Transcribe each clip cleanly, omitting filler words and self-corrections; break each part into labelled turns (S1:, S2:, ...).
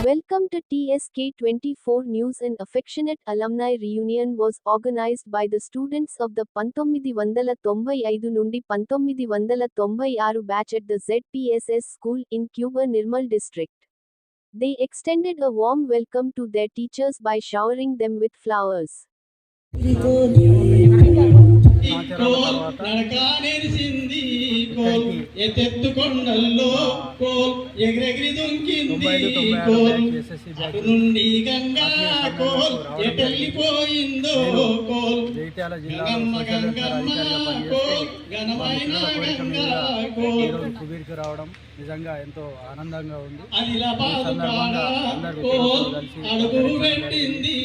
S1: Welcome to TSK 24 News. An affectionate alumni reunion was organized by the students of the 1995 నుండి 1996 batch at the ZPSS school in Cuba Nirmal district. They extended a warm welcome to their teachers by showering them with flowers.
S2: ఎత్తెత్తుకొండల్లో కోల్ ఎగిరెగిరి దొంకింది కోల్ అటు నుండి గంగా కోల్ ఎటెళ్ళిపోయిందో కోల్ గంగమ్మ గంగమ్మ కోల్ ఘనమైన గంగా కోల్
S3: కుబీర్కి రావడం నిజంగా ఎంతో ఆనందంగా ఉంది.
S2: ఆదిలాబాద్ కాడ కోల్ అడుగు పెట్టింది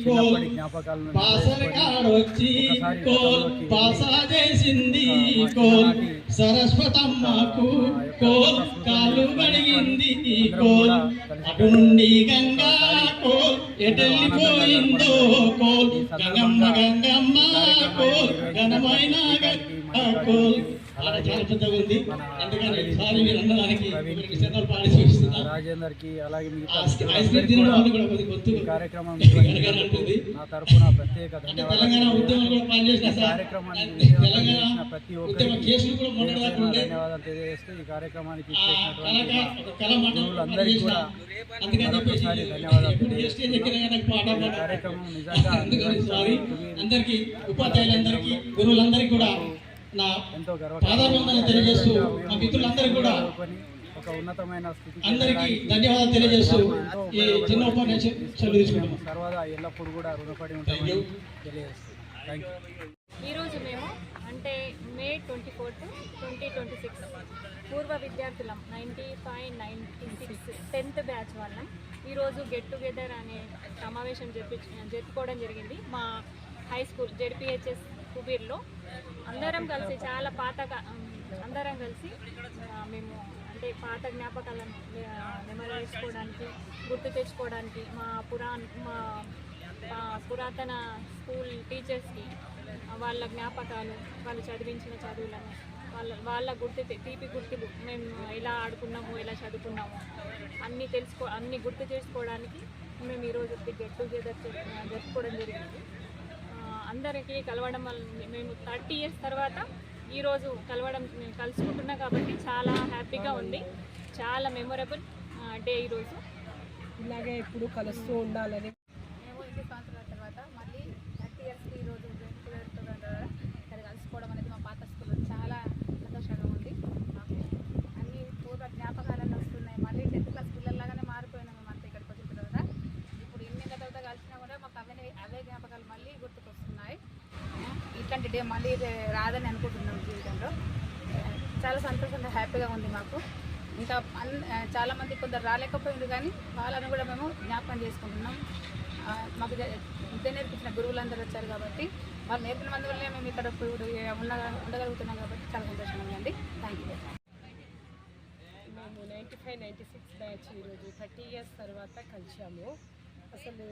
S2: కోల్
S3: జ్ఞాపకాలను
S2: పాసల కాడొచ్చి కోల్ పాసా చేసింది కోల్ సరస్వతమ్మకు కోల్ కాలు గడిగింది కోల్ అటు నుండి గంగా కోల్ ఎటెళ్ళిపోయిందో కోల్ గంగమ్మ గంగమ్మ కోల్ ఘనమైన కోల్ అలా చాలా పెద్దగా ఉంది. అందుకని సారీ మీరు అన్నదానికి పాడి చూపిస్తున్నా.
S3: రాజేందర్కి అలాగే
S2: కార్యక్రమం
S3: నా తరఫున ప్రత్యేక
S2: తెలంగాణ ఉద్యమం కూడా పనిచేసిన తెలంగాణ
S3: ప్రతి
S2: ఉద్యమ కేసులు కూడా
S3: ధన్యవాదాలు తెలియజేస్తూ ఈ కార్యక్రమానికి
S2: అందరికీ కూడా
S3: కార్యక్రమం నిజంగా
S2: అందరికీ ఉపాధ్యాయులందరికీ గురువులందరికీ కూడా నా
S3: ఎంతో
S2: పాదాభివందనలు తెలియజేస్తూ మా మిత్రులందరికీ కూడా
S3: ఒక ఉన్నతమైన స్థితి
S2: అందరికీ ధన్యవాదాలు తెలియజేస్తూ ఈ చిన్న ఉపన్యాసం తీసుకుంటున్నాం.
S3: సర్వదా ఎల్లప్పుడూ కూడా రుణపడి ఉంటామని తెలియజేస్తాం.
S4: ఈరోజు మేము అంటే మే 24, 2026 పూర్వ విద్యార్థులం 95-96 10th బ్యాచ్ వాళ్ళం ఈరోజు గెట్ టుగెదర్ అనే సమావేశం జరుపుకోవడం జరిగింది. మా హై స్కూల్ జెడ్పీహెచ్ఎస్ కుబీర్లో అందరం కలిసి చాలా అందరం కలిసి మేము అంటే పాత జ్ఞాపకాలను నెమరు వేసుకోవడానికి గుర్తు తెచ్చుకోవడానికి మా పురాతన స్కూల్ టీచర్స్కి వాళ్ళ జ్ఞాపకాలు వాళ్ళు చదివించిన చదువులను వాళ్ళ తీపి గుర్తులు మేము ఎలా ఆడుకున్నాము ఎలా చదువుకున్నాము అన్నీ గుర్తు చేసుకోవడానికి మేము ఈరోజు గెట్ టుగెదర్ జరుపుకోవడం జరిగింది. అందరికీ కలవడం వల్ల మేము 30 years తర్వాత ఈరోజు కలుసుకుంటున్నాం కాబట్టి చాలా హ్యాపీగా ఉంది. చాలా మెమొరబుల్ డే ఈరోజు.
S5: ఇలాగే ఇప్పుడు కలుస్తూ ఉండాలని
S4: మేము 20 సంవత్సరాల తర్వాత మళ్ళీ 30 yearsకి ఈరోజు ఇక్కడ కలుసుకోవడం అనేది మా పాత స్కూల్లో చాలా సంతోషంగా ఉంది. మాకు అన్ని పూర్వ జ్ఞాపకాలను వస్తున్నాయి. మళ్ళీ 10th class పిల్లల్లాగానే మారిపోయినాం మేము అంతా ఇక్కడికి వచ్చిన తర్వాత. ఇప్పుడు ఎన్ని తర్వాత కలిసినా కూడా మాకు అవే జ్ఞాపకాలు మళ్ళీ గుర్తుకొస్తున్నాయి. ఇట్లాంటి డే మళ్ళీ రాదని అనుకుంటున్నాం జీవితంలో. చాలా సంతోషంగా హ్యాపీగా ఉంది మాకు. ఇంకా చాలామంది కొందరు రాలేకపోయింది కానీ వాళ్ళని కూడా మేము జ్ఞాపకం చేసుకుంటున్నాం. మాకు విద్య నేర్పించిన గురువులందరూ వచ్చారు కాబట్టి వాళ్ళు నేర్పిన మంది వల్లే మేము ఇక్కడ ఉండగలుగుతున్నాం కాబట్టి చాలా సంతోషంగా ఉందండి. Thank you.
S5: మేము 95-96 బ్యాచ్ ఈరోజు 30 years తర్వాత కలిసాము. అసలు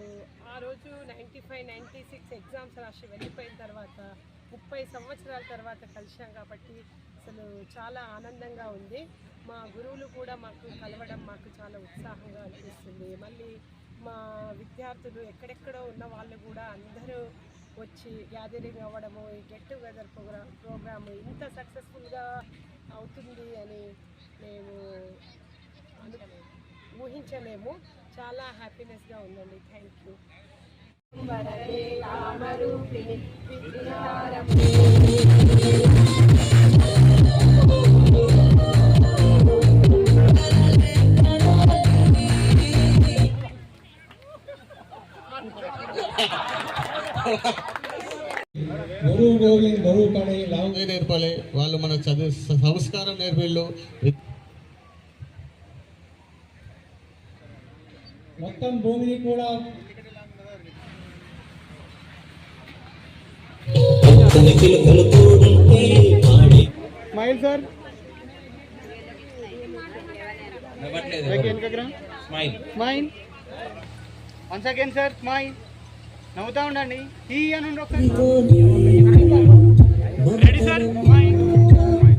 S5: ఆ రోజు 95-96 ఎగ్జామ్స్ రాసి వెళ్ళిపోయిన తర్వాత 30 సంవత్సరాల తర్వాత కలిసాం కాబట్టి అసలు చాలా ఆనందంగా ఉంది. మా గురువులు కూడా మాకు కలవడం మాకు చాలా ఉత్సాహంగా అనిపిస్తుంది. మళ్ళీ మా విద్యార్థులు ఎక్కడెక్కడో ఉన్న వాళ్ళు కూడా అందరూ వచ్చి గ్యాదరింగ్ అవ్వడము, ఈ గెట్ టుగెదర్ ప్రోగ్రామ్ ఇంత సక్సెస్ఫుల్గా అవుతుంది అని మేము ఊహించలేము. చాలా హ్యాపీనెస్గా ఉందండి. Thank you.
S2: నేర్పాలి వాళ్ళు మన చదువు సంస్కారం నేర్పిళ్ళు. మొత్తం భూమిని కూడా
S3: smile sir, smile once again sir, smile. నవ్వుతా ఉండండి. ఈ అని రెడీ సార్, స్మైల్.